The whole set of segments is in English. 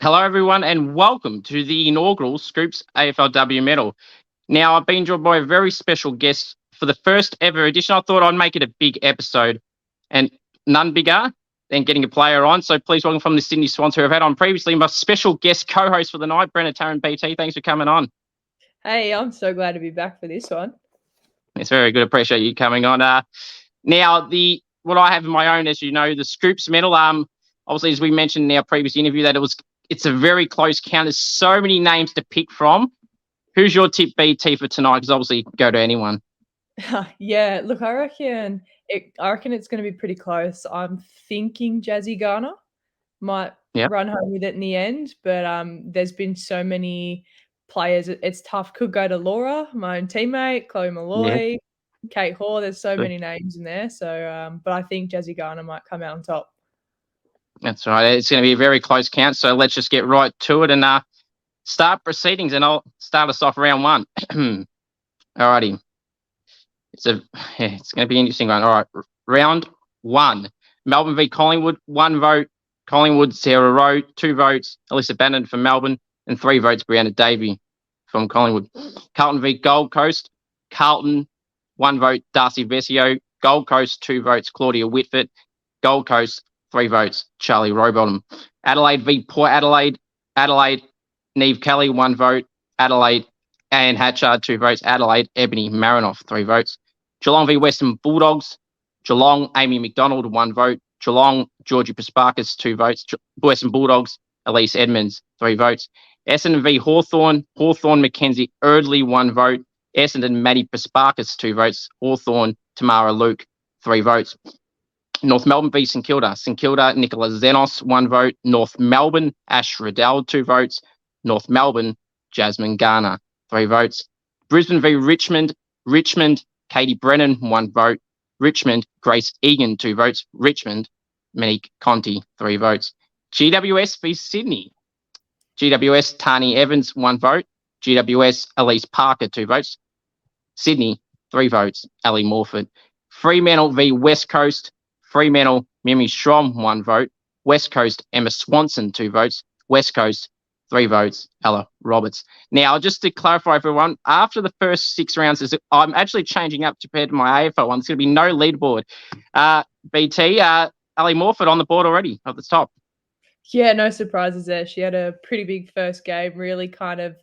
Hello, everyone, and welcome to the inaugural SCOOPS AFLW Medal. Now, I've been joined by a very special guest for the first ever edition. I thought I'd make it a big episode, and none bigger than getting a player on. So please welcome from the Sydney Swans, who I've had on previously, my special guest co-host for the night, Brenna Tarrant, BT. Thanks for coming on. Hey, I'm so glad to be back for this one. It's very good. Appreciate you coming on. Now, what I have in my own, as you know, the SCOOPS Medal. Obviously, as we mentioned in our previous interview, that it's a very close count. There's so many names to pick from. Who's your tip, BT, for tonight? Because obviously, go to anyone. Yeah, look, I reckon it's going to be pretty close. I'm thinking Jazzy Garner might run home with it in the end, but there's been so many players. It's tough. Could go to Laura, my own teammate, Chloe Malloy, Kate Hoare. There's so many names in there. So, but I think Jazzy Garner might come out on top. That's right. It's going to be a very close count. So let's just get right to it and start proceedings. And I'll start us off round one. Alrighty. It's going to be an interesting one. All right. Round one. Melbourne v Collingwood. 1 vote. Collingwood, Sarah Rowe. 2 votes. Alyssa Bannon from Melbourne. And 3 votes, Brianna Davey from Collingwood. Carlton v Gold Coast. Carlton, 1 vote. Darcy Vesio. Gold Coast, 2 votes. Claudia Whitford. Gold Coast, 3 votes, Charlie Rowbottom. Adelaide v Port Adelaide. Adelaide, Neve Kelly, 1 vote. Adelaide, Anne Hatchard, 2 votes. Adelaide, Ebony Marinoff, 3 votes. Geelong v Western Bulldogs. Geelong, Amy McDonald, 1 vote. Geelong, Georgie Pasparkas, 2 votes. Western Bulldogs, Elise Edmonds, 3 votes. Essendon v Hawthorn. Hawthorn, Mackenzie Erdley, 1 vote. Essendon, Maddie Pasparkas, 2 votes. Hawthorn, Tamara Luke, 3 votes. North Melbourne v St Kilda. St Kilda, Nicola Zenos, 1 vote. North Melbourne, Ash Riddell, 2 votes. North Melbourne, Jasmine Garner, 3 votes. Brisbane v Richmond. Richmond, Katie Brennan, 1 vote. Richmond, Grace Egan, 2 votes. Richmond, Monique Conti, 3 votes. GWS v Sydney. GWS, Tani Evans, 1 vote. GWS, Elise Parker, 2 votes. Sydney, 3 votes. Ali Morford. Fremantle v West Coast. Fremantle, Mimi Strom, 1 vote. West Coast, Emma Swanson, 2 votes. West Coast, 3 votes. Ella Roberts. Now, just to clarify, everyone, after the first 6 rounds, I'm actually changing up compared to my AFL one. There's going to be no leaderboard. BT, Ali Morford on the board already at the top. Yeah, no surprises there. She had a pretty big first game, really kind of,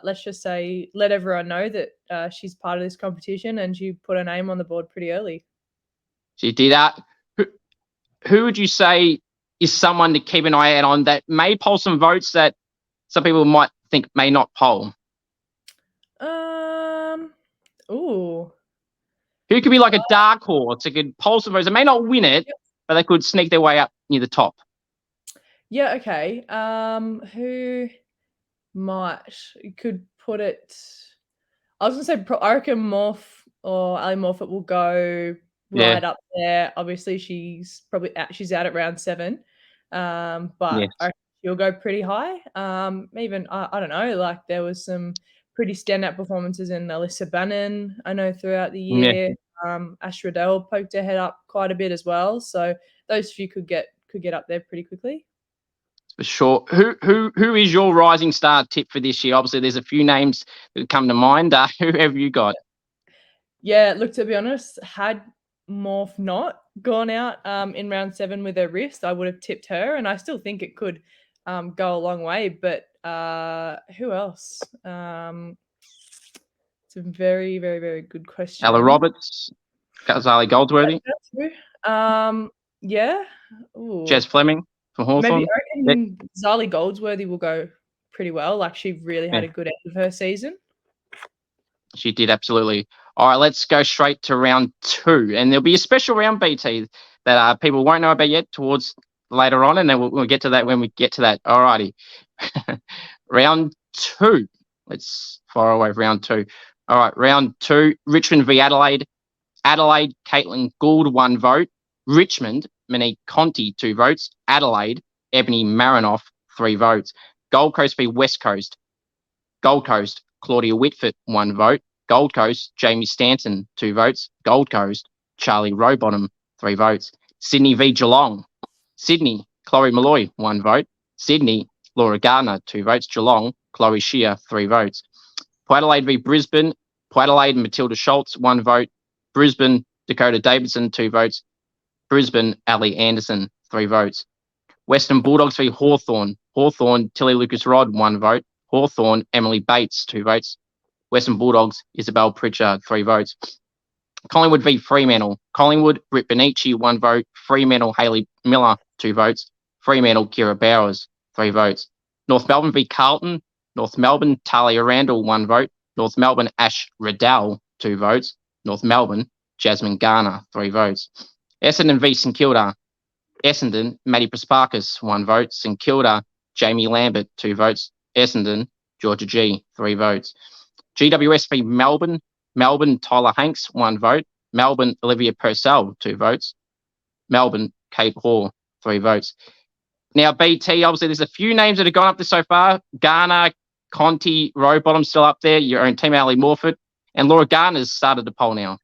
let's just say, let everyone know that she's part of this competition, and she put her name on the board pretty early. She did that. Who would you say is someone to keep an eye out on that may poll some votes that some people might think may not poll? Ooh. Who could be like a dark horse? It could poll some votes. They may not win it, but they could sneak their way up near the top. Yeah, okay. Who could put it? I was going to say, I reckon Morph or Ali Morfitt will go right up there. Obviously, she's out at round 7, but I reckon she'll go pretty high. Even I don't know. Like there was some pretty standout performances in Alyssa Bannon, I know, throughout the year. Ash Riddell poked her head up quite a bit as well. So those few could get up there pretty quickly. For sure. Who is your rising star tip for this year? Obviously, there's a few names that come to mind. Who have you got? Yeah, look, to be honest, had Morph not gone out in round 7 with her wrist, I would have tipped her, and I still think it could go a long way. But who else? It's a very, very, very good question. Ella Roberts, Ghazali Goldsworthy. Yeah. Ooh. Jez Fleming from Hawthorn. Maybe I reckon Zali Goldsworthy will go pretty well. Like she really had a good end of her season. She did, absolutely. All right, let's go straight to round 2. And there'll be a special round, BT, that people won't know about yet towards later on, and then we'll get to that when we get to that. All righty. Round 2. Let's fire away round 2. All right, round 2. Richmond v Adelaide. Adelaide, Caitlin Gould, 1 vote. Richmond, Monique Conti, 2 votes. Adelaide, Ebony Marinoff, 3 votes. Gold Coast v West Coast. Gold Coast, Claudia Whitford, 1 vote. Gold Coast, Jamie Stanton, 2 votes. Gold Coast, Charlie Rowbottom, 3 votes. Sydney v Geelong. Sydney, Chloe Malloy, 1 vote. Sydney, Laura Gardner, 2 votes. Geelong, Chloe Shear, 3 votes. Port Adelaide v Brisbane, Port Adelaide, Matilda Schultz, 1 vote. Brisbane, Dakota Davidson, 2 votes. Brisbane, Ali Anderson, 3 votes. Western Bulldogs v Hawthorn, Hawthorn, Tilly Lucas-Rod, 1 vote. Hawthorn, Emily Bates, 2 votes. Western Bulldogs, Isabel Pritchard, 3 votes. Collingwood v Fremantle, Collingwood, Britt Benici, 1 vote. Fremantle, Hayley Miller, 2 votes. Fremantle, Kira Bowers, 3 votes. North Melbourne v Carlton, North Melbourne, Talia Randall, 1 vote. North Melbourne, Ash Riddell, 2 votes. North Melbourne, Jasmine Garner, 3 votes. Essendon v St Kilda, Essendon, Maddie Prasparkas, 1 vote. St Kilda, Jamie Lambert, 2 votes. Essendon, Georgia G, 3 votes. GWS v Melbourne, Melbourne, Tyler Hanks, 1 vote. Melbourne, Olivia Purcell, 2 votes. Melbourne, Kate Hall, 3 votes. Now, BT, obviously, there's a few names that have gone up there so far. Garner, Conti, Rowbottom still up there. Your own team, Ali Morford. And Laura Garner's started the poll now.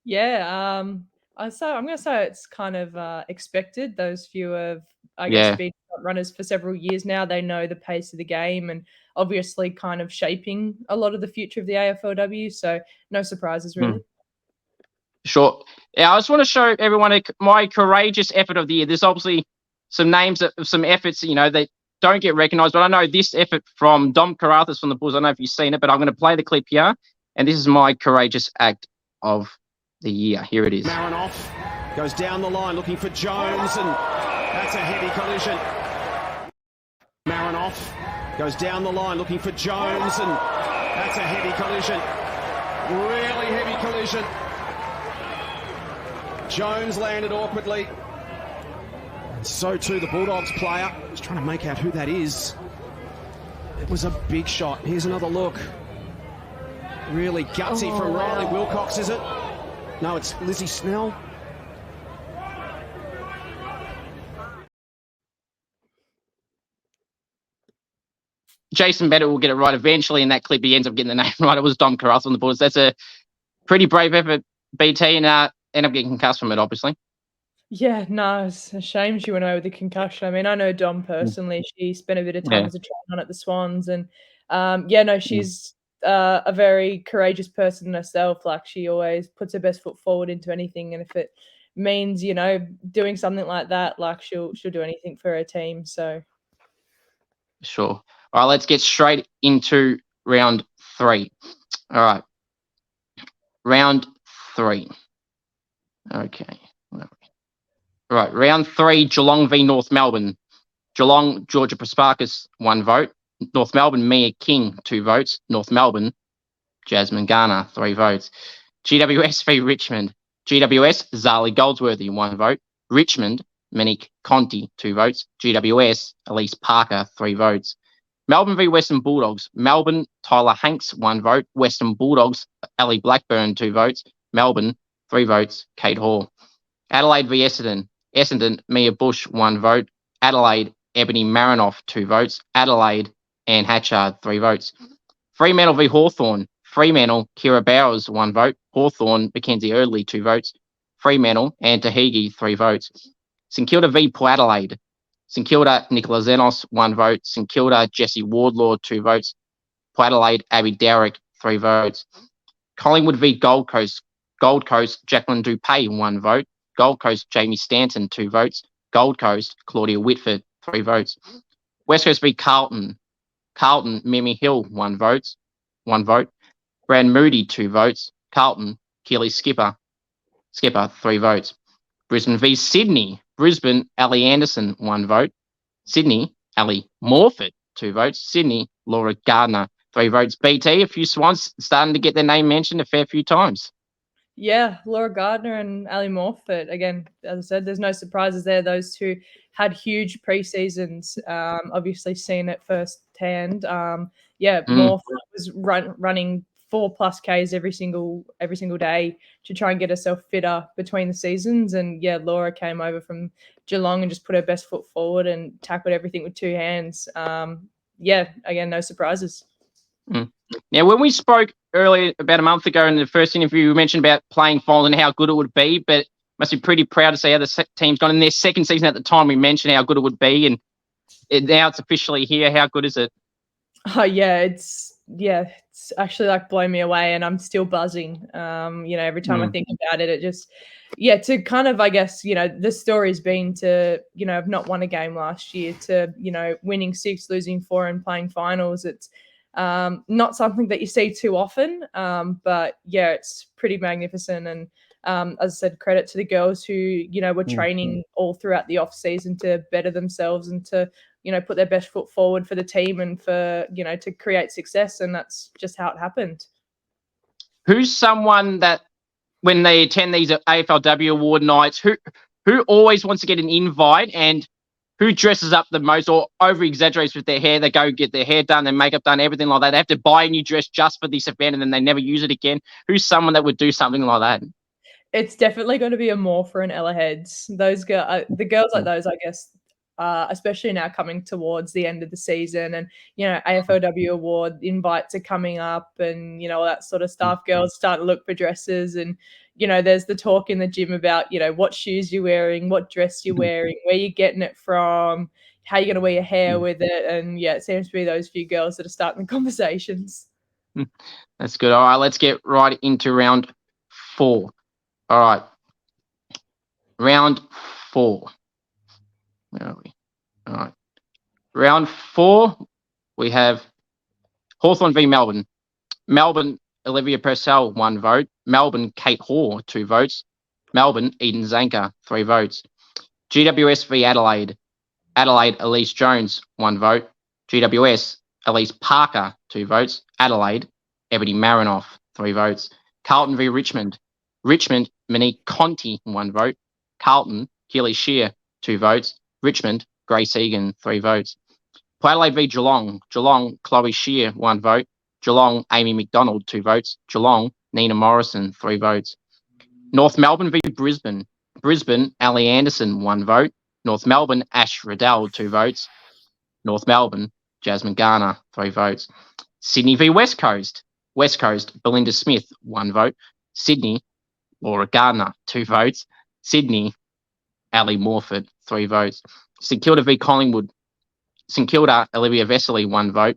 Yeah, I'm going to say it's kind of expected. Those few have, I guess, been runners for several years now. They know the pace of the game and obviously kind of shaping a lot of the future of the AFLW. So no surprises, really. Sure. Yeah, I just want to show everyone my courageous effort of the year. There's obviously some names, some efforts, that don't get recognised. But I know this effort from Dom Carathas from the Bulls. I don't know if you've seen it, but I'm going to play the clip here. And this is my courageous act of the year. Here it is. Marinoff goes down the line looking for Jones, and that's a heavy collision. Marinoff goes down the line looking for Jones, and that's a heavy collision. Really heavy collision. Jones landed awkwardly. And so too the Bulldogs player. Just trying to make out who that is. It was a big shot. Here's another look. Really gutsy from Riley Wilcox, is it? No, it's Lizzie Snell. Jason Bennett will get it right eventually in that clip. He ends up getting the name right. It was Dom Carathas on the boards. That's a pretty brave effort, BT, and end up getting concussed from it, obviously. Yeah, no, it's a shame she went over with the concussion. I mean, I know Dom personally. She spent a bit of time as a trainer on at the Swans, and she's a very courageous person herself. Like, she always puts her best foot forward into anything, and if it means doing something like that, like she'll do anything for her team. So sure. All right, let's get straight into round 3. All right, round 3. Okay. All right, round 3, Geelong v North Melbourne. Geelong, Georgia Prasparkas, 1 vote. North Melbourne, Mia King, 2 votes. North Melbourne, Jasmine Garner, 3 votes. GWS v Richmond. GWS, Zali Goldsworthy, 1 vote. Richmond, Monique Conti, 2 votes. GWS, Elise Parker, 3 votes. Melbourne v Western Bulldogs. Melbourne, Tyler Hanks, 1 vote. Western Bulldogs, Ellie Blackburn, 2 votes. Melbourne, 3 votes. Kate Hall. Adelaide v Essendon. Essendon, Mia Bush, 1 vote. Adelaide, Ebony Marinoff, 2 votes. Adelaide, Anne Hatchard, 3 votes. Fremantle v Hawthorn. Fremantle, Kira Bowers, 1 vote. Hawthorn, Mackenzie Eardley, 2 votes. Fremantle, Anne Tahigi, 3 votes. St Kilda v Port Adelaide. St Kilda, Nicola Zenos, 1 vote. St Kilda, Jessie Wardlaw, 2 votes. Port Adelaide, Abby Dowrick, 3 votes. Collingwood v Gold Coast. Gold Coast, Jacqueline Dupay, 1 vote. Gold Coast, Jamie Stanton, 2 votes. Gold Coast, Claudia Whitford, 3 votes. West Coast v Carlton. Carlton, Mimi Hill, 1 vote. 1 vote. Brand Moody, 2 votes. Carlton, Keely Skipper, 3 votes. Brisbane v Sydney. Brisbane, Ali Anderson, 1 vote. Sydney, Ali Morford, 2 votes. Sydney, Laura Gardner, 3 votes. BT, a few Swans starting to get their name mentioned a fair few times. Yeah, Laura Gardner and Ali Morford. Again, as I said, there's no surprises there. Those two had huge pre-seasons, obviously seen it firsthand. Morford was running 4+ Ks every single day to try and get herself fitter between the seasons. And Laura came over from Geelong and just put her best foot forward and tackled everything with 2 hands. Again, no surprises. Now, when we spoke earlier, about a month ago in the first interview, we mentioned about playing finals and how good it would be, but must be pretty proud to see how the team's gone in their second season. At the time, we mentioned how good it would be, and now it's officially here. How good is it? Oh yeah, it's actually like blown me away, and I'm still buzzing. Every time I think about it, it just to kind of, I guess, the story's been to, have not won a game last year to, winning 6, losing 4 and playing finals. It's not something that you see too often. But yeah, it's pretty magnificent. And as I said, credit to the girls who, were training all throughout the off season to better themselves and to, put their best foot forward for the team and for, to create success. And that's just how it happened. Who's someone that when they attend these AFLW award nights, who always wants to get an invite and who dresses up the most or over-exaggerates with their hair? They go get their hair done, their makeup done, everything like that. They have to buy a new dress just for this event and then they never use it again. Who's someone that would do something like that? It's definitely going to be a Morpher and Ella Heads. Those the girls like those, I guess, especially now coming towards the end of the season, and AFLW award invites are coming up, and all that sort of stuff. Girls start to look for dresses, and there's the talk in the gym about what shoes you're wearing, what dress you're wearing, where you're getting it from, how you're going to wear your hair with it, and it seems to be those few girls that are starting the conversations. That's good. All right, let's get right into round 4. All right, round 4. Where are we? All right, round 4. We have Hawthorn v Melbourne. Melbourne, Olivia Purcell, 1 vote. Melbourne, Kate Hoare, 2 votes. Melbourne, Eden Zanker, 3 votes. GWS v Adelaide. Adelaide, Elise Jones, 1 vote. GWS, Elise Parker, 2 votes. Adelaide, Ebony Marinoff, 3 votes. Carlton v Richmond. Richmond, Monique Conti, 1 vote. Carlton, Keely Shear, 2 votes. Richmond, Grace Egan, 3 votes. Port Adelaide v Geelong. Geelong, Chloe Shear, 1 vote. Geelong, Amy McDonald, 2 votes. Geelong, Nina Morrison, 3 votes. North Melbourne v Brisbane. Brisbane, Ali Anderson, 1 vote. North Melbourne, Ash Riddell, 2 votes. North Melbourne, Jasmine Garner, 3 votes. Sydney v West Coast. West Coast, Belinda Smith, 1 vote. Sydney, Laura Gardner, 2 votes. Sydney, Ali Morford, 3 votes. St Kilda v Collingwood. St Kilda, Olivia Vesely, 1 vote.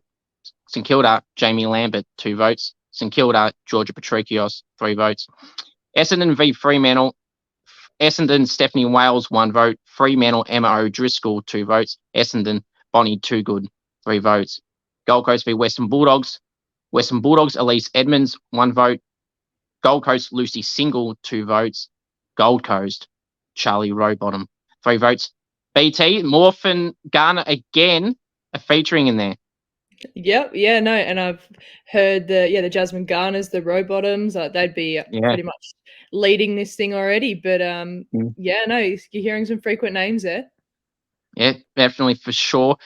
St Kilda, Jamie Lambert, 2 votes. St Kilda, Georgia Patrikios, 3 votes. Essendon v Fremantle. Essendon, Stephanie Wales, 1 vote. Fremantle, Emma O'Driscoll, 2 votes. Essendon, Bonnie Toogood, 3 votes. Gold Coast v Western Bulldogs. Western Bulldogs, Elise Edmonds, 1 vote. Gold Coast, Lucy Single, 2 votes. Gold Coast, Charlie Rowbottom, 3 votes. BT, Morph and Garner again are featuring in there. Yep, yeah, no, and I've heard the Jasmine Garners, the Rowbottoms, they'd be pretty much leading this thing already. But yeah, no, you're hearing some frequent names there. Yeah, definitely for sure.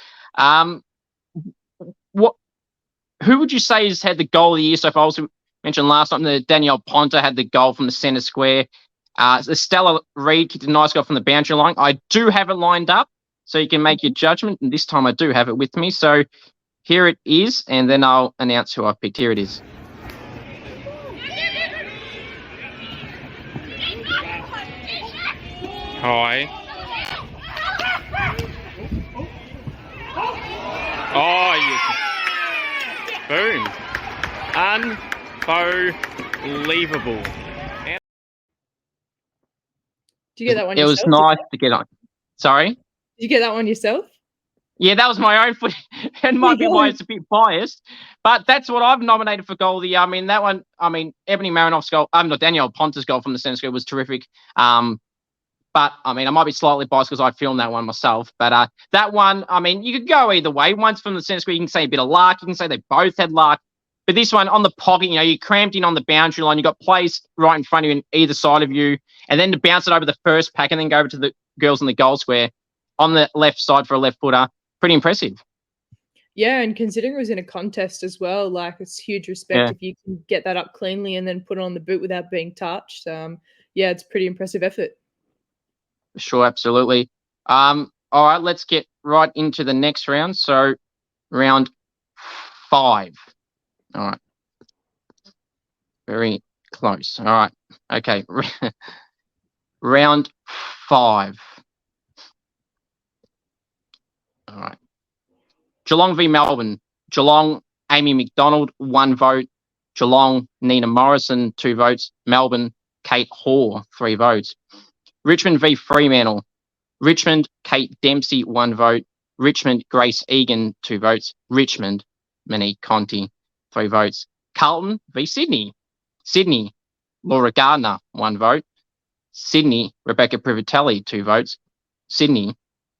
Who would you say has had the goal of the year so far? I also mentioned last time that Danielle Ponta had the goal from the centre square. Stella Reid kicked a nice goal from the boundary line. I do have it lined up, so you can make your judgment. And this time I do have it with me. So here it is, and then I'll announce who I picked. Here it is. Hi. Oh, yes. Boom. Unbelievable. Did you get that one yourself? It was nice to get on. Sorry? Did you get that one yourself? Yeah, that was my own foot. It might be why it's a bit biased, but that's what I've nominated for goal of the year. I mean, that one, Ebony Marinoff's goal, not Danielle Ponta's goal from the centre square was terrific. But, I might be slightly biased because I filmed that one myself. But that one, you could go either way. Once from the centre square, you can say a bit of luck. You can say they both had luck. But this one, on the pocket, you cramped in on the boundary line. You got players right in front of you and either side of you. And then to bounce it over the first pack and then go over to the girls in the goal square on the left side for a left footer. Pretty impressive. Yeah, and considering it was in a contest as well, like it's huge respect if you can get that up cleanly and then put it on the boot without being touched. Yeah, it's a pretty impressive effort. Sure, absolutely. All right, let's get right into the next round. So round 5. All right. Very close. All right. Okay. Round 5. All right. Geelong v Melbourne. Geelong, Amy McDonald, 1 vote. Geelong, Nina Morrison, 2 votes. Melbourne, Kate Hoare, 3 votes. Richmond v Fremantle. Richmond, Kate Dempsey, 1 vote. Richmond, Grace Egan, 2 votes. Richmond, Monique Conti, 3 votes. Carlton v Sydney. Sydney, Laura Gardner, 1 vote. Sydney, Rebecca Privatelli, 2 votes. Sydney,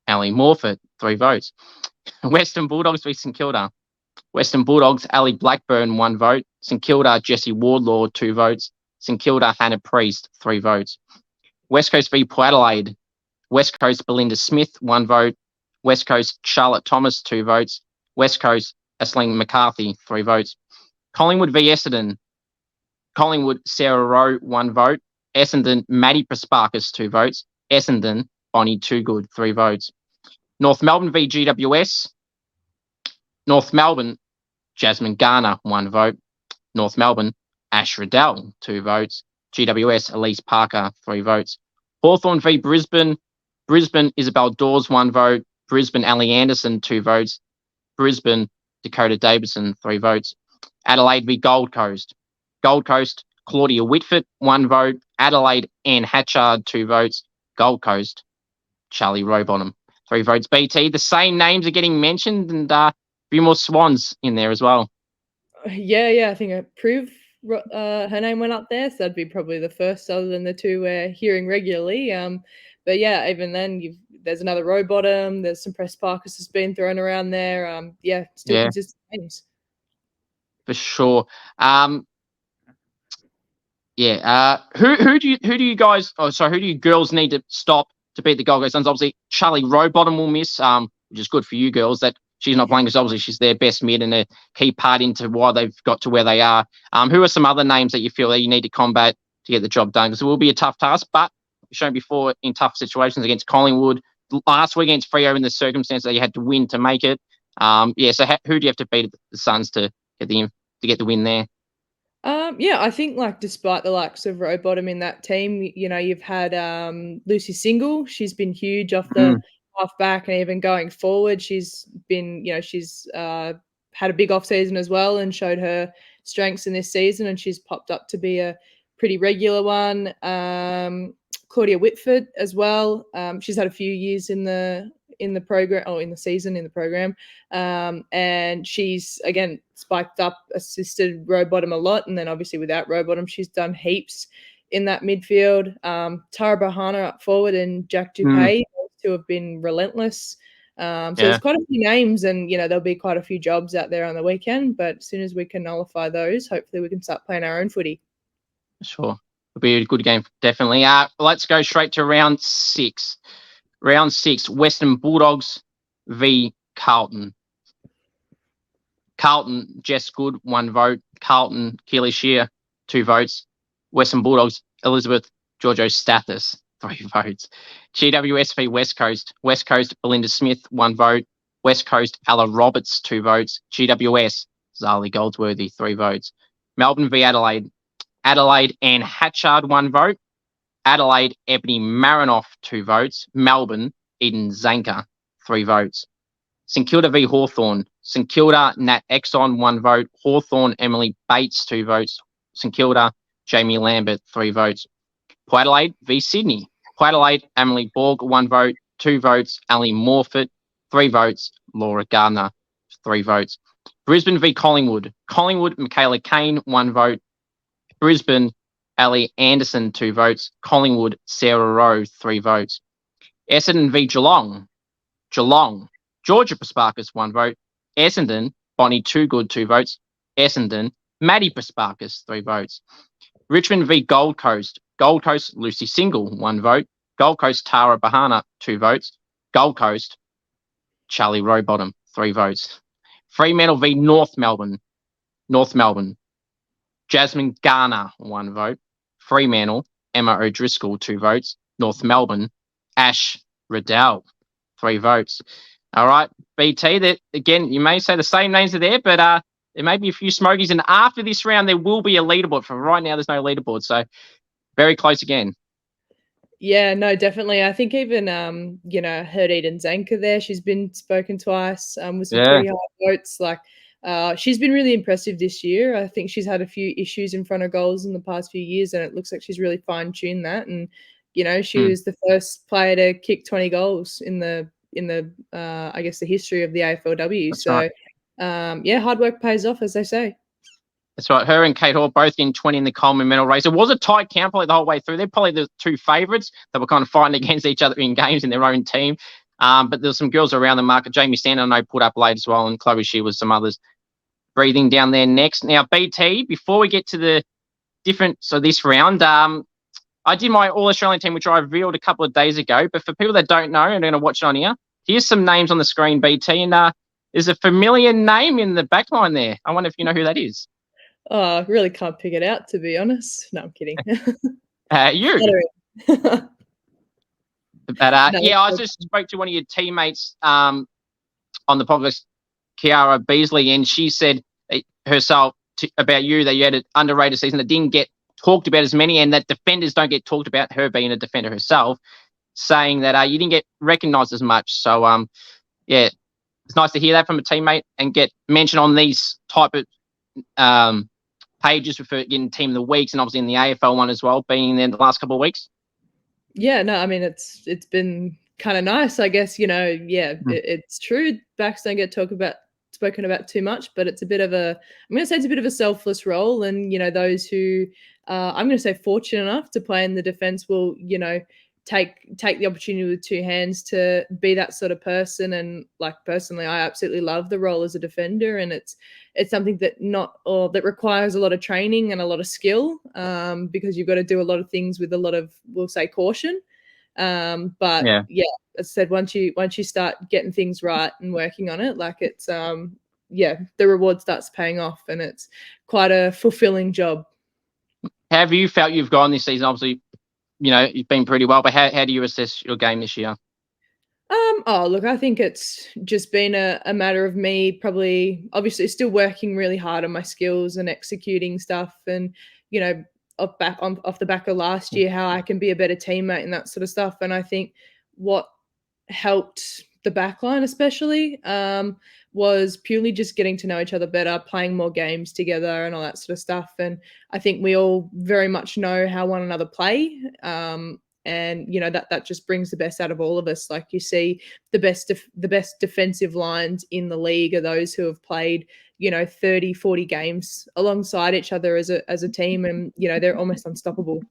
Ali Morfitt, 3 votes. Western Bulldogs v St Kilda. Western Bulldogs, Ali Blackburn, 1 vote. St Kilda, Jessie Wardlaw, 2 votes. St Kilda, Hannah Priest, 3 votes. West Coast v Port Adelaide. West Coast, Belinda Smith, 1 vote. West Coast, Charlotte Thomas, 2 votes. West Coast, Aisling McCarthy, 3 votes. Collingwood v Essendon. Collingwood, Sarah Rowe, 1 vote. Essendon, Maddie Prasparkas, 2 votes. Essendon, Bonnie Toogood, 3 votes. North Melbourne v GWS. North Melbourne, Jasmine Garner, 1 vote. North Melbourne, Ash Riddell, 2 votes. GWS, Elise Parker, 3 votes. Hawthorn v Brisbane. Brisbane, Isabel Dawes, 1 vote. Brisbane, Ali Anderson, 2 votes. Brisbane, Dakota Davidson, 3 votes. Adelaide v Gold Coast. Gold Coast, Claudia Whitford, 1 vote. Adelaide, Anne Hatchard, 2 votes. Gold Coast, Charlie Rowbottom, 3 votes. BT, the same names are getting mentioned, and a few more Swans in there as well. Yeah, I think her name went up there, so that'd be probably the first other than the 2 we're hearing regularly. But yeah, even then, there's another Rowbottom, there's some Prasparkas has been thrown around there. Still consistent names. For sure. Who do you guys? Who do you girls need to stop to beat the Gold Coast Suns? Obviously, Charlie Rowbottom will miss, which is good for you girls that she's not playing because obviously she's their best mid and a key part into why they've got to where they are. Who are some other names that you feel that you need to combat to get the job done? Because it will be a tough task, but you've shown before in tough situations against Collingwood, last week against Freo in the circumstance that you had to win to make it. So who do you have to beat the Suns to get the win there? I think despite the likes of Rowbottom in that team, you've had Lucy Single. She's been huge off the half back, and even going forward, she's been, she's had a big off season as well and showed her strengths in this season, and she's popped up to be a pretty regular one. Claudia Whitford as well. She's had a few years in the program, or in the season in the program, and she's again spiked up, assisted Rowbottom a lot, and then obviously without Rowbottom, she's done heaps in that midfield. Tara Bahana up forward and Jack Dupay, those 2 have been relentless. There's quite a few names, and there'll be quite a few jobs out there on the weekend. But as soon as we can nullify those, hopefully we can start playing our own footy. Sure, it'll be a good game, definitely. Let's go straight to round 6. Round 6, Western Bulldogs v Carlton. Carlton, Jess Good, 1 vote. Carlton, Keely Shear, 2 votes. Western Bulldogs, Elizabeth Giorgio Stathis, 3 votes. GWS v West Coast. West Coast, Belinda Smith, 1 vote. West Coast, Ella Roberts, 2 votes. GWS, Zali Goldsworthy, 3 votes. Melbourne v Adelaide. Adelaide, Anne Hatchard, 1 vote. Adelaide, Ebony Marinoff, 2 votes. Melbourne, Eden Zanker, 3 votes. St Kilda v Hawthorn. St Kilda, Nat Exon, 1 vote. Hawthorn, Emily Bates, 2 votes. St Kilda, Jamie Lambert, 3 votes. Port Adelaide v Sydney. Port Adelaide, Emily Borg, 1 vote. 2 votes. Ali Morfitt, 3 votes. Laura Gardner, 3 votes. Brisbane v Collingwood. Collingwood, Michaela Kane, 1 vote. Brisbane, Ali Anderson, 2 votes. Collingwood, Sarah Rowe, 3 votes. Essendon v Geelong. Geelong, Georgia Prasparkas, 1 vote. Essendon, Bonnie Toogood, 2 votes. Essendon, Maddie Prasparkas, 3 votes. Richmond v Gold Coast. Gold Coast, Lucy Single, 1 vote. Gold Coast, Tara Bahana, 2 votes. Gold Coast, Charlie Rowbottom, 3 votes. Fremantle v North Melbourne. North Melbourne, Jasmine Garner, 1 vote. Fremantle, Emma O'Driscoll, 2 votes. North Melbourne, Ash Riddell, 3 votes. All right, BT, that again, you may say the same names are there, but there may be a few smokies. And after this round, there will be a leaderboard. For right now, there's no leaderboard. So very close again. Yeah, no, definitely. I think even heard Eden Zanker there. She's been spoken twice with some pretty high votes. Like, she's been really impressive this year. I think she's had a few issues in front of goals in the past few years, and it looks like she's really fine-tuned that. And she was the first player to kick 20 goals in the I guess the history of the AFLW. That's So, right. hard work pays off, as they say. That's right. Her and Kate Hall both in 20 in the Coleman medal race. It was a tight count probably the whole way through. They're probably the two favourites that were kind of fighting against each other in games in their own team. But there's some girls around the market. Jamie Stanton, I know, put up late as well, and Chloe Shear was some others breathing down there next. Now, BT, before we get to the this round, I did my All-Australian team, which I revealed a couple of days ago. But for people that don't know and are going to watch it on here, here's some names on the screen, BT. And there's a familiar name in the back line there. I wonder if you know who that is. Oh, I really can't pick it out, to be honest. No, I'm kidding. You. But No, I just spoke to one of your teammates on the podcast, Kiara Beasley, and she said herself about you that you had an underrated season that didn't get talked about as many, and that defenders don't get talked about, her being a defender herself, saying that you didn't get recognised as much. So, it's nice to hear that from a teammate and get mentioned on these type of pages for getting team of the weeks, and obviously in the AFL one as well, being there the last couple of weeks. Yeah, no, I mean it's been kind of nice, I guess. It's true. Backs don't get spoken about too much, but it's a bit of I'm going to say it's a bit of a selfless role, and those who I'm going to say fortunate enough to play in the defence will take the opportunity with two hands to be that sort of person. And like personally, I absolutely love the role as a defender, and it's something that that requires a lot of training and a lot of skill, because you've got to do a lot of things with a lot of, we'll say, caution. But as I said, once you start getting things right and working on it, like it's the reward starts paying off, and it's quite a fulfilling job. Have you felt you've gone this season? Obviously, you've been pretty well, but how do you assess your game this year? Look, I think it's just been a matter of me probably obviously still working really hard on my skills and executing stuff, and off the back of last year, how I can be a better teammate and that sort of stuff. And I think what helped the backline especially was purely just getting to know each other better, playing more games together and all that sort of stuff. And I think we all very much know how one another play. And that just brings the best out of all of us. Like you see the best defensive lines in the league are those who have played 30, 40 games alongside each other as a team, and they're almost unstoppable.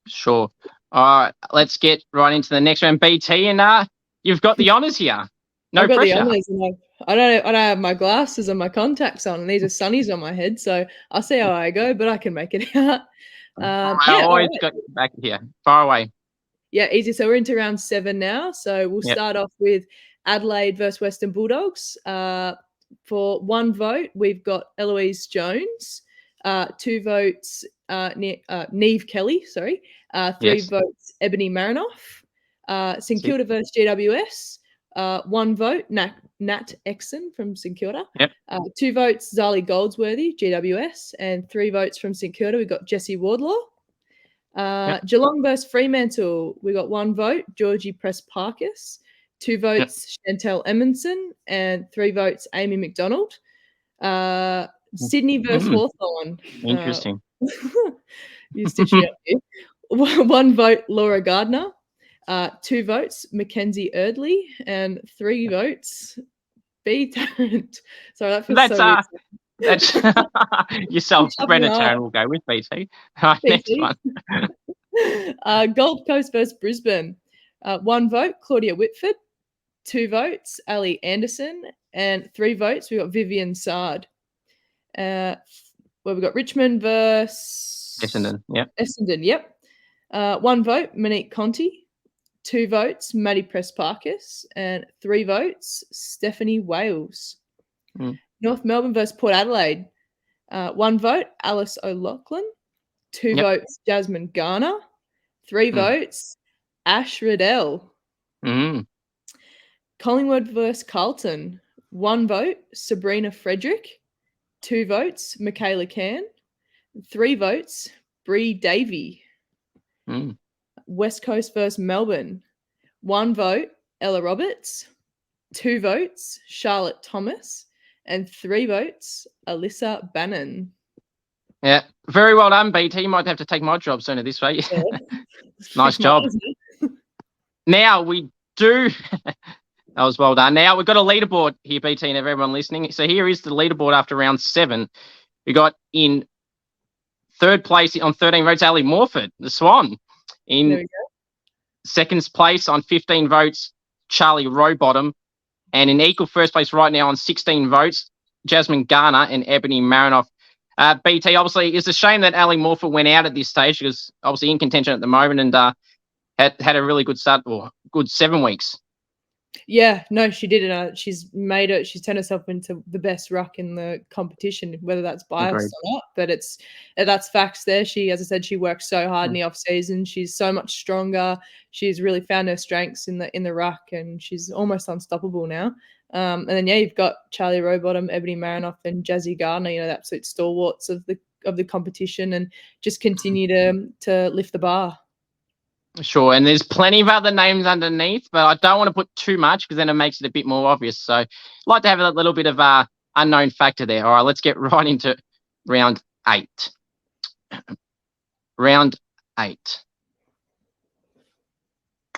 Sure. All right, let's get right into the next round, BT, and you've got the honours here. No I've got pressure. The honours, and I don't have my glasses and my contacts on, and these are sunnies on my head, so I'll see how I go, but I can make it out. I always got you back here, far away. Yeah, easy. So we're into round 7 now. So we'll start off with Adelaide versus Western Bulldogs. For 1 vote, we've got Eloise Jones. 2 votes, Neve Kelly. 3 votes, Ebony Marinoff. St Kilda versus GWS. 1 vote, Nat Exon from St Kilda. 2 votes, Zali Goldsworthy, GWS, and 3 votes from St Kilda. We've got Jessie Wardlaw. Geelong versus Fremantle, we got 1 vote, Georgie Press-Parkis. 2 votes, Chantel Emonson, and 3 votes, Amy McDonald. Sydney versus Hawthorn. Interesting. You stitch me up here. 1 vote, Laura Gardner. 2 votes, Mackenzie Erdley, and 3 votes, B. Tarrant. Sorry, that feels so weird. That's yourself, Brenna Tarrant will go with BT. Next one. Gold Coast versus Brisbane. 1 vote, Claudia Whitford. 2 votes, Ali Anderson, and 3 votes, we got Vivian Sard. Where we got Richmond versus Essendon. Essendon, yep. 1 vote, Monique Conti. 2 votes, Maddie Press-Parkis, and 3 votes, Stephanie Wales. North Melbourne versus Port Adelaide. 1 vote, Alice O'Loughlin. 2 votes, Jasmine Garner. 3 votes, Ash Riddell. Collingwood versus Carlton. 1 vote, Sabrina Frederick. 2 votes, Michaela Cann. 3 votes, Bree Davey. West Coast versus Melbourne. 1 vote, Ella Roberts. 2 votes, Charlotte Thomas. And 3 votes, Alyssa Bannon. Yeah, very well done, BT. You might have to take my job sooner this way. Yeah. Nice job. Now we do. That was well done. Now we've got a leaderboard here, BT, and everyone listening. So here is the leaderboard after round 7. We got in third place on 13 votes, Ali Morford, the Swan. In second place on 15 votes, Charlie Rowbottom. And in equal first place right now on 16 votes, Jasmine Garner and Ebony Marinoff. BT, obviously, it's a shame that Ali Morford went out at this stage because obviously in contention at the moment and had a really good start, or good 7 weeks. Yeah, no, she did it. She's made it. She's turned herself into the best ruck in the competition, whether that's biased or not. But that's facts there. She, as I said, she works so hard in the off season. She's so much stronger. She's really found her strengths in the ruck, and she's almost unstoppable now. And then you've got Charlie Rowbottom, Ebony Marinoff, and Jazzy Gardner. The absolute stalwarts of the competition, and just continue to lift the bar. Sure, and there's plenty of other names underneath, but I don't want to put too much because then it makes it a bit more obvious. So I'd like to have a little bit of unknown factor there. All right, let's get right into round 8. Round 8.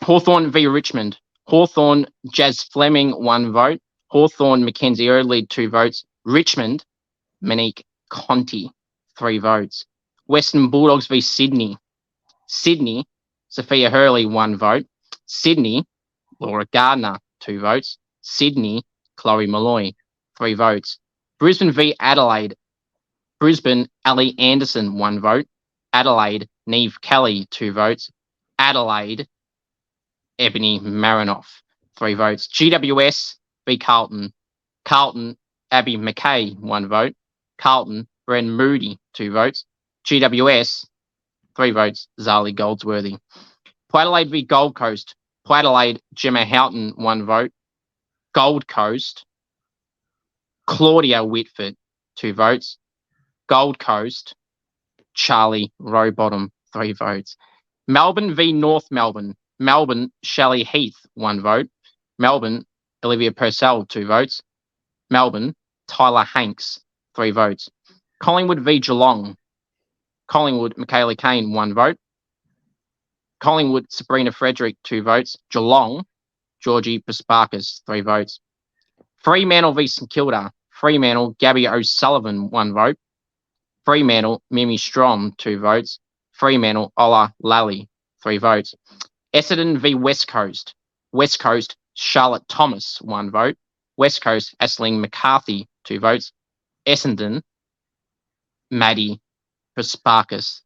Hawthorn v Richmond. Hawthorn, Jazz Fleming, 1 vote. Hawthorn, Mackenzie Earley, 2 votes. Richmond, Monique Conti, 3 votes. Western Bulldogs v Sydney. Sydney, Sophia Hurley, 1 vote. Sydney, Laura Gardner, 2 votes. Sydney, Chloe Malloy, 3 votes. Brisbane v Adelaide. Brisbane, Ali Anderson, 1 vote. Adelaide, Neve Kelly, 2 votes. Adelaide, Ebony Marinoff, 3 votes. GWS v Carlton. Carlton, Abby McKay, 1 vote. Carlton, Bren Moody, 2 votes. GWS, 3 votes, Zali Goldsworthy. Port Adelaide v Gold Coast. Port Adelaide, Gemma Houghton, 1 vote. Gold Coast, Claudia Whitford, 2 votes. Gold Coast, Charlie Rowbottom, 3 votes. Melbourne v North Melbourne. Melbourne, Shelley Heath, 1 vote. Melbourne, Olivia Purcell, 2 votes. Melbourne, Tyler Hanks, 3 votes. Collingwood v Geelong. Collingwood, Michaela Kane, 1 vote. Collingwood, Sabrina Frederick, 2 votes. Geelong, Georgie Pasparkas, 3 votes. Fremantle v St Kilda. Fremantle, Gabby O'Sullivan, 1 vote. Fremantle, Mimi Strom, 2 votes. Fremantle, Ola Lally, 3 votes. Essendon v West Coast. West Coast, Charlotte Thomas, 1 vote. West Coast, Aisling McCarthy, 2 votes. Essendon, Maddie Pasparkas,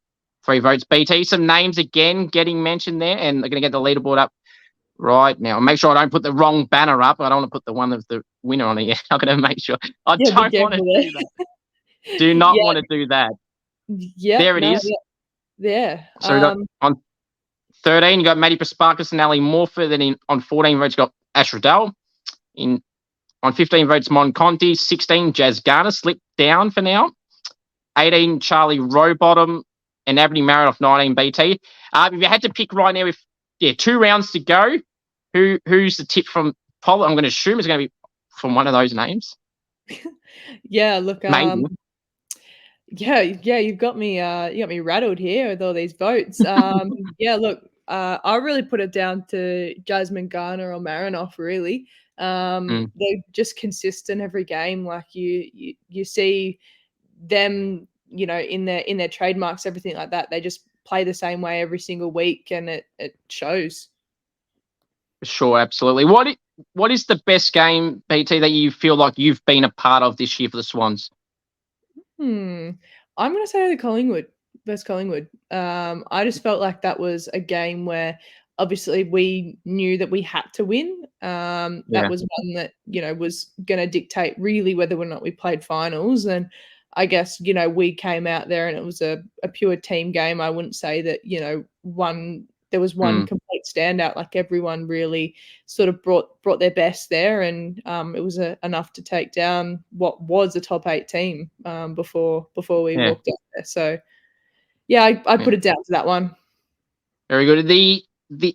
3 votes. BT, some names again getting mentioned there, and they're going to get the leaderboard up right now. Make sure I don't put the wrong banner up. I don't want to put the one of the winner on it. I'm going to make sure. I don't want to do that. Do not want to do that. Yeah, there it is. Yeah. So we got on 13, you got Maddie Pasparkas and Ali Morford. Then on 14 votes, you got Ash Riddell. On 15 votes, Mon Conti. 16, Jazz Garner slipped down for now. 18, Charlie Rowbottom, and Ebony Marinoff, 19, BT. If you had to pick right now, 2 rounds to go, who's the tip from Paul? I'm going to assume it's going to be from one of those names. Yeah, look, maybe. Yeah, you've got me rattled here with all these votes. Yeah, look, I really put it down to Jasmine Garner or Marinoff, really. They're just consistent every game. Like you see them, in their trademarks, everything like that. They just play the same way every single week, and it shows. Sure, absolutely. What is the best game, BT, that you feel like you've been a part of this year for the Swans? I'm going to say the Collingwood versus Collingwood. I just felt like that was a game where obviously we knew that we had to win. That was one that, was going to dictate really whether or not we played finals. And I guess, we came out there and it was a pure team game. I wouldn't say that, there was one complete standout. Like everyone really sort of brought their best there, and it was enough to take down what was a top 8 team before we walked out there. So, I put it down to that one. Very good.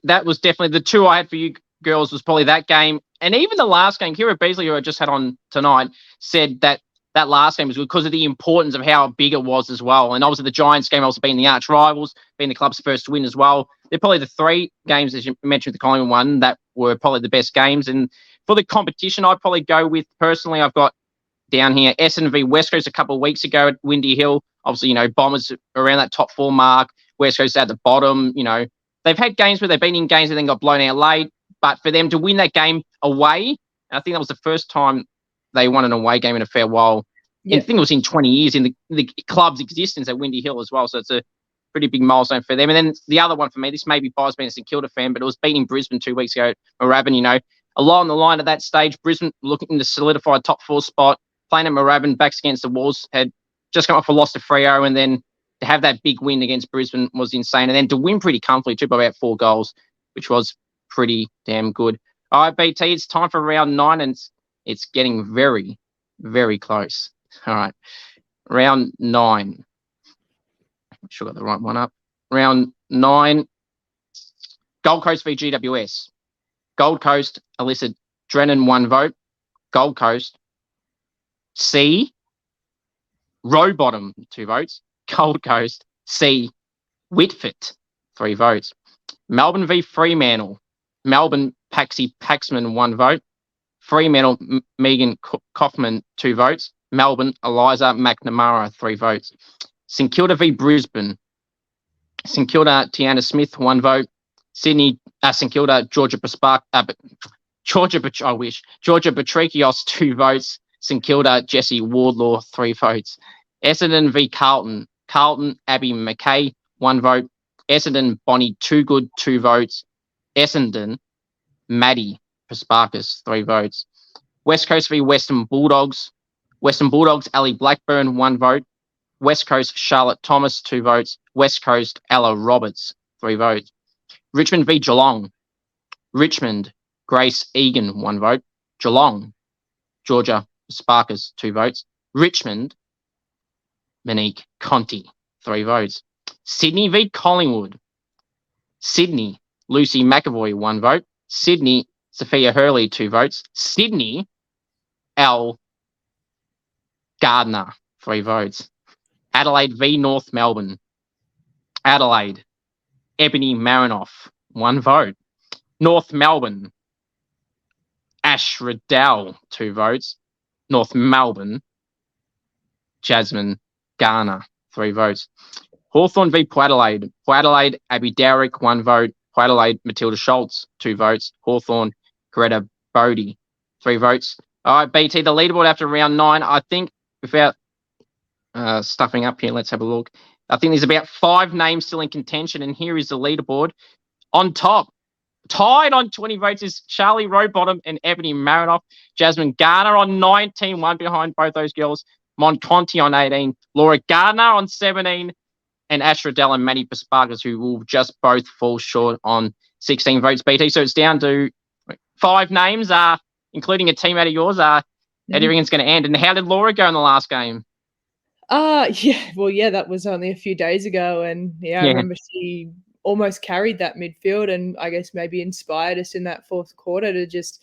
That was definitely the two I had for you girls was probably that game. And even the last game, Kira Beasley, who I just had on tonight, said that last game was good because of the importance of how big it was as well. And obviously the Giants game also being the arch rivals, being the club's first win as well. They're probably the three games, as you mentioned, the Collingwood one, that were probably the best games. And for the competition, I'd probably go with, personally, I've got down here Essendon v West Coast a couple of weeks ago at Windy Hill. Obviously, Bombers around that top 4 mark. West Coast at the bottom. They've had games where they've been in games and then got blown out late. But for them to win that game away, I think that was the first time they won an away game in a fair while. Yeah. And I think it was in 20 years in the club's existence at Windy Hill as well. So it's a pretty big milestone for them. And then the other one for me, this may be biased being a St Kilda fan, but it was beating Brisbane 2 weeks ago at Moorabbin. Along the line at that stage, Brisbane looking to solidify a top 4 spot, playing at Moorabbin, backs against the walls, had just come off a loss to Freo, and then to have that big win against Brisbane was insane. And then to win pretty comfortably too by about 4 goals, which was pretty damn good. All right, BT, it's time for round 9, and it's getting very, very close. All right, round 9. I'm sure I got the right one up. Round 9, Gold Coast v GWS. Gold Coast elicited Drennan 1 vote. Gold Coast C. Rowbottom 2 votes. Gold Coast C. Whitford 3 votes. Melbourne v Fremantle. Melbourne Paxi Paxman 1 vote. Fremantle Megan Kaufman 2 votes. Melbourne Eliza McNamara 3 votes. St Kilda v Brisbane. St Kilda Tiana Smith 1 vote. Sydney St Kilda Georgia Patrikios 2 votes. St Kilda Jesse Wardlaw 3 votes. Essendon v Carlton. Carlton Abby McKay 1 vote. Essendon Bonnie Toogood 2 votes. Essendon Maddie Pasparkas 3 votes. West Coast v Western Bulldogs. Western Bulldogs Ali Blackburn 1 vote. West Coast Charlotte Thomas 2 votes. West Coast Ella Roberts 3 votes. Richmond v Geelong. Richmond Grace Egan 1 vote. Geelong Georgia Sparkers 2 votes. Richmond Monique Conti 3 votes. Sydney v Collingwood. Sydney Lucy McAvoy 1 vote. Sydney Sophia Hurley 2 votes. Sydney L Gardner 3 votes. Adelaide v North Melbourne. Adelaide Ebony Marinoff 1 vote. North Melbourne Ash Riddell 2 votes. North Melbourne Jasmine Garner 3 votes. Hawthorn v Port Adelaide. Port Adelaide Abby Dowrick 1 vote. Port Adelaide Matilda Schultz 2 votes. Hawthorn Greta Bodie 3 votes. All right, BT, the leaderboard after round 9, I think, without stuffing up here, let's have a look. I think there's about 5 names still in contention, and here is the leaderboard. On top, tied on 20 votes, is Charlie Rowbottom and Ebony Marinoff. Jasmine Garner on 19, 1 behind both those girls. Monconti on 18. Laura Gardner on 17. And Ash Riddell and Maddie Pasparkas, who will just both fall short on 16 votes, BT. So it's down to 5 names, including a team out of yours. Everything's going to end. And how did Laura go in the last game? That was only a few days ago, and I remember she almost carried that midfield, and I guess maybe inspired us in that fourth quarter to just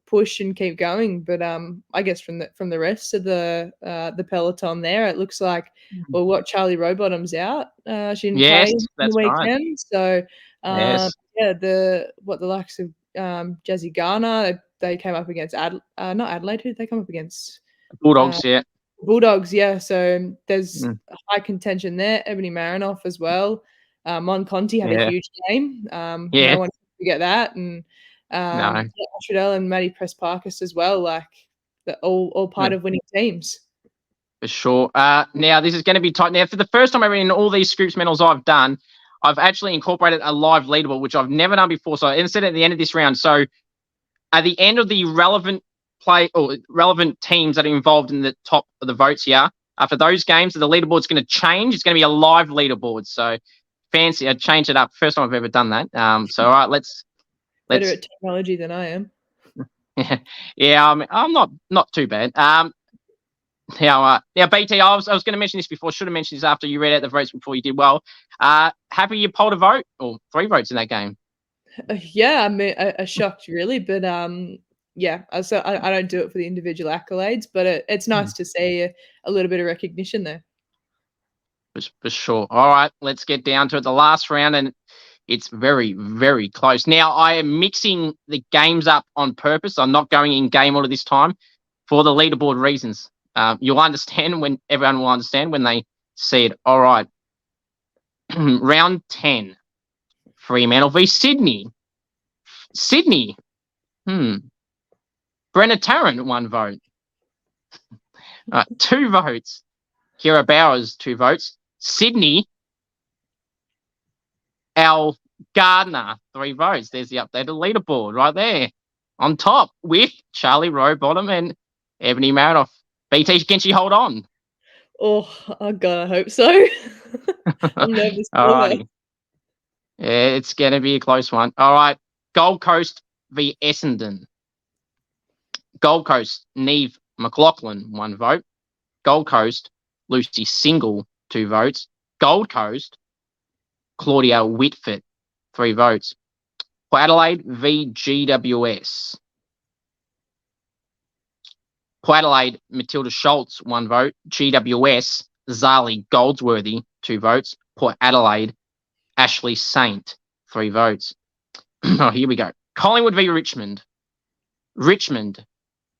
push and keep going. But I guess from the rest of the peloton there, it looks like what Charlie Rowbottom's out. She didn't play on the weekend, so the likes of Jazzy Garner, they came up against not Adelaide. Who did they come up against? Bulldogs, Bulldogs, so there's high contention there. Ebony Marinoff as well. Monconti had a huge game. No one can forget that. And Ash and Maddie Pasparkas as well. Like, they're all part of winning teams. For sure. Now, this is going to be tight. Now, for the first time ever in all these Scoops medals I've done, I've actually incorporated a live leaderboard, which I've never done before. So I said at the end of this round. So at the end of the relevant teams that are involved in the top of the votes here, after those games, the leaderboard's going to change. It's going to be a live leaderboard. So fancy. I changed it up. First time I've ever done that. So all right, let's better at technology than I am. I'm not too bad. Now, BT, I was going to mention this before. Should have mentioned this after you read out the votes before you did well. Happy you polled a vote or 3 votes in that game. Yeah, I mean, I shocked really, but yeah. So I don't do it for the individual accolades, but it's nice to see a little bit of recognition there. For sure. All right, let's get down to it. The last round, and it's very, very close. Now, I am mixing the games up on purpose. I'm not going in game order this time for the leaderboard reasons. You'll understand when everyone will understand when they see it. All right. Round 10. Fremantle v Sydney. Sydney. Brenna Tarrant, 1 vote. 2 votes. Kira Bowers, 2 votes. Sydney. Al Gardner, 3 votes. There's the updated leaderboard right there on top with Charlie Rowbottom and Ebony Marinoff. BT, can she hold on? Oh God, I hope so. I'm nervous. Alrighty. Yeah, it's going to be a close one. All right. Gold Coast v Essendon. Gold Coast, Neve McLaughlin, 1 vote. Gold Coast, Lucy Single, 2 votes. Gold Coast, Claudia Whitford, 3 votes. Port Adelaide v GWS. Port Adelaide, Matilda Schultz, 1 vote. GWS, Zali Goldsworthy, 2 votes. Port Adelaide, Ashley Saint, 3 votes. Oh, here we go. Collingwood v Richmond. Richmond,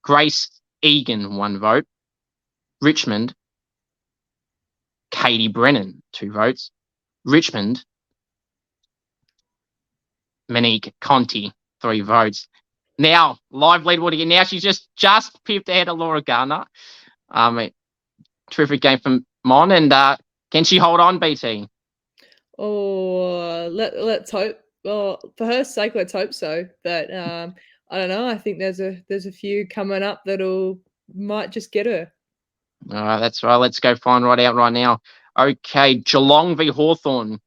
Grace Egan, 1 vote. Richmond, Katie Brennan, 2 votes. Richmond, Monique Conti, 3 votes. Now, live leaderboard again. Now she's just pipped ahead of Laura Garner. Terrific game from Mon. And can she hold on, BT? Oh, let's hope. Well, for her sake, let's hope so. But I don't know. I think there's a few coming up might just get her. All right, that's right. Let's go find right out right now. Okay, Geelong v Hawthorn.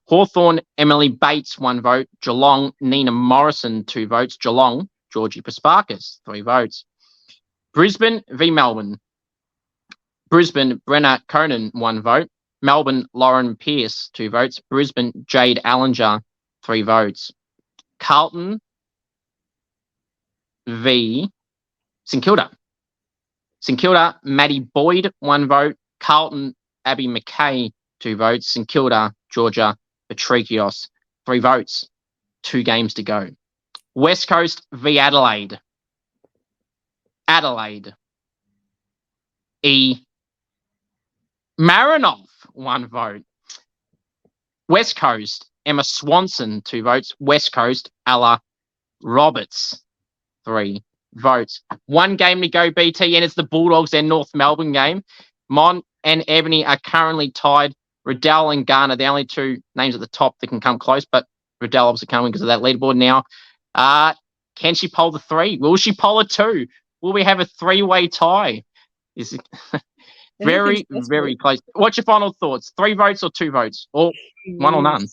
Hawthorn, Emily Bates, 1 vote. Geelong, Nina Morrison, 2 votes. Geelong, Georgie Pasparkas, 3 votes. Brisbane v Melbourne. Brisbane, Brenna Conan, 1 vote. Melbourne, Lauren Pearce, 2 votes. Brisbane, Jade Allinger, 3 votes. Carlton v St Kilda. St Kilda, Maddie Boyd, 1 vote. Carlton, Abby McKay, 2 votes. St Kilda, Georgia Patrikios, 3 votes. 2 games to go. West Coast v Adelaide. Adelaide, E. Marinoff, 1 vote. West Coast, Emma Swanson, 2 votes. West Coast, Ella Roberts, 3 votes. 1 game to go, BT, and it's the Bulldogs and North Melbourne game. Mon and Ebony are currently tied. Riddell and Garner, the only 2 names at the top that can come close, but Riddell obviously coming because of that leaderboard now. Can she poll the 3? Will she poll a 2? Will we have a 3-way tie? Is it very, very close. What's your final thoughts? 3 votes or 2 votes? Or 1 or none?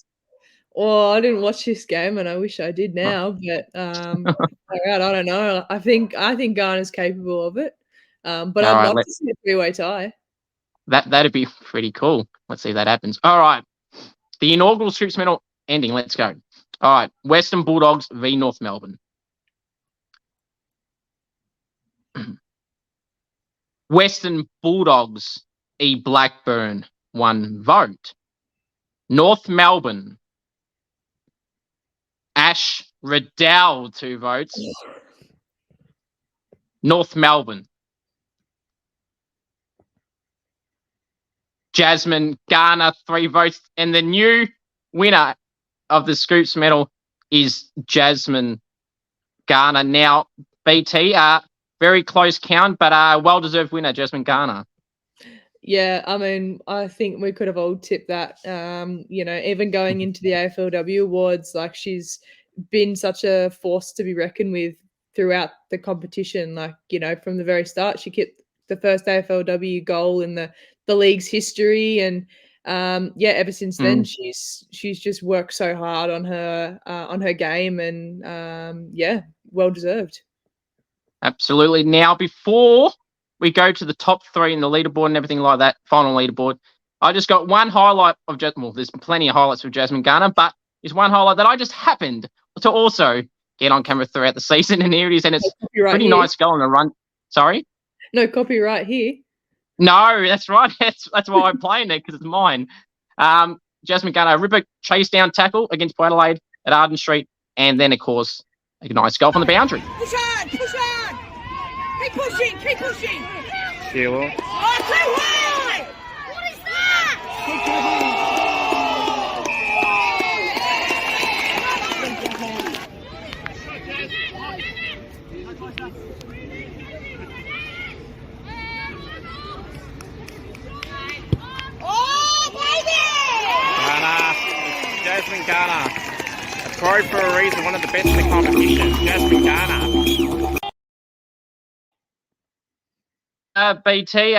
Well, I didn't watch this game, and I wish I did now. But I don't know. I think Garner's capable of it. But I'd love to see a 3-way tie. That'd be pretty cool. Let's see if that happens. All right. The inaugural Scoops Medal ending. Let's go. All right. Western Bulldogs v North Melbourne. Western Bulldogs E. Blackburn, 1 vote. North Melbourne, Ash Riddell, 2 votes. North Melbourne, Jasmine Garner, 3 votes. And the new winner of the Scoops Medal is Jasmine Garner. Now, BT, very close count, but well-deserved winner, Jasmine Garner. Yeah, I mean, I think we could have all tipped that. Even going into the AFLW awards, like, she's been such a force to be reckoned with throughout the competition. Like, from the very start, she kicked the first AFLW goal in the league's history, and ever since then, she's just worked so hard on her game, and well deserved. Absolutely. Now, before we go to the top 3 in the leaderboard and everything like that, final leaderboard, I just got one highlight of well, there's plenty of highlights of Jasmine Garner, but there's one highlight that I just happened to also get on camera throughout the season, and here it is, and it's pretty nice going to run. Sorry? No copyright here. No, that's right. That's why I'm playing it, because it's mine. Jasmine Garner, ripper chase down tackle against Port Adelaide at Arden Street, and then, of course, a nice goal from the boundary. Push on! Push on! Keep pushing! Keep pushing! Sheila. Oh, too high! What is that? Oh, baby! Jasmine Garner. A pro for a reason, one of the best in the competition. Jasmine Garner. BT,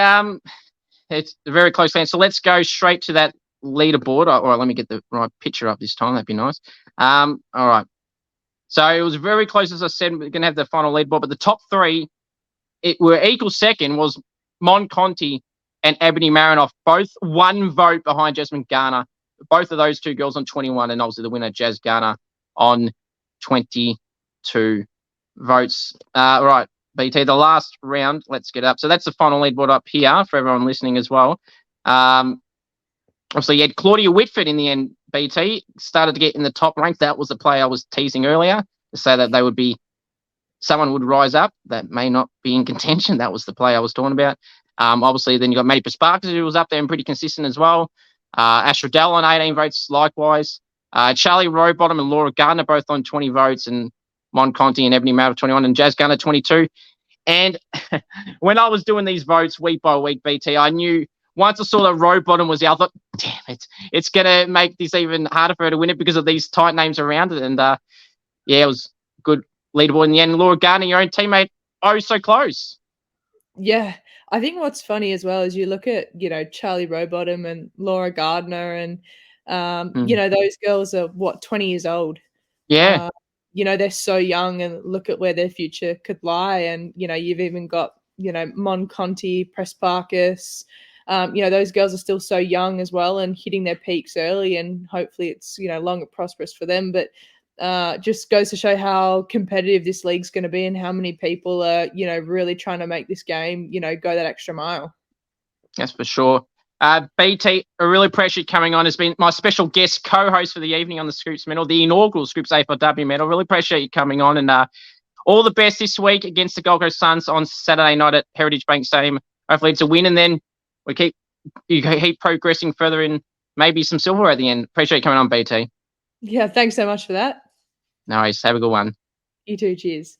it's a very close game. So let's go straight to that leaderboard. All right, let me get the right picture up this time. That'd be nice. All right. So it was very close, as I said. We're going to have the final leaderboard, but the top 3, were equal second was Mon Conti and Ebony Marinoff, both 1 vote behind Jasmine Garner. Both of those 2 girls on 21, and obviously the winner, Jazz Garner, on 22 votes. Right, BT, the last round, let's get up. So that's the final leaderboard up here for everyone listening as well. Obviously, you had Claudia Whitford in the end, BT, started to get in the top rank. That was the play I was teasing earlier, to say that they would be, someone would rise up that may not be in contention. That was the play I was talking about. Obviously, then you got Maddie Sparks, who was up there and pretty consistent as well. Ash Riddell on 18 votes, likewise. Charlie Rowbottom and Laura Gardner both on 20 votes, and Mon Conti and Ebony Mount 21, and Jazz Garner 22. And when I was doing these votes week by week, BT, I knew once I saw that Rowbottom was out, I thought, damn it, it's going to make this even harder for her to win it because of these tight names around it. And yeah, it was good leaderboard in the end. Laura Gardner, your own teammate, oh, so close. Yeah. I think what's funny as well is you look at, Charlie Rowbottom and Laura Gardner, and, those girls are, 20 years old? Yeah. They're so young, and look at where their future could lie. And, you've even got, Mon Conti, Pressparkus. Those girls are still so young as well and hitting their peaks early, and hopefully it's, long and prosperous for them. But just goes to show how competitive this league's going to be and how many people are, really trying to make this game, go that extra mile. That's for sure. BT, I really appreciate you coming on. Has been my special guest co-host for the evening on the Scoops Medal, the inaugural Scoops AFLW Medal. Really appreciate you coming on, and all the best this week against the Gold Coast Suns on Saturday night at Heritage Bank Stadium. Hopefully it's a win, and then you keep progressing further in maybe some silver at the end. Appreciate you coming on, BT. Yeah, thanks so much for that. No worries. Have a good one. You too. Cheers.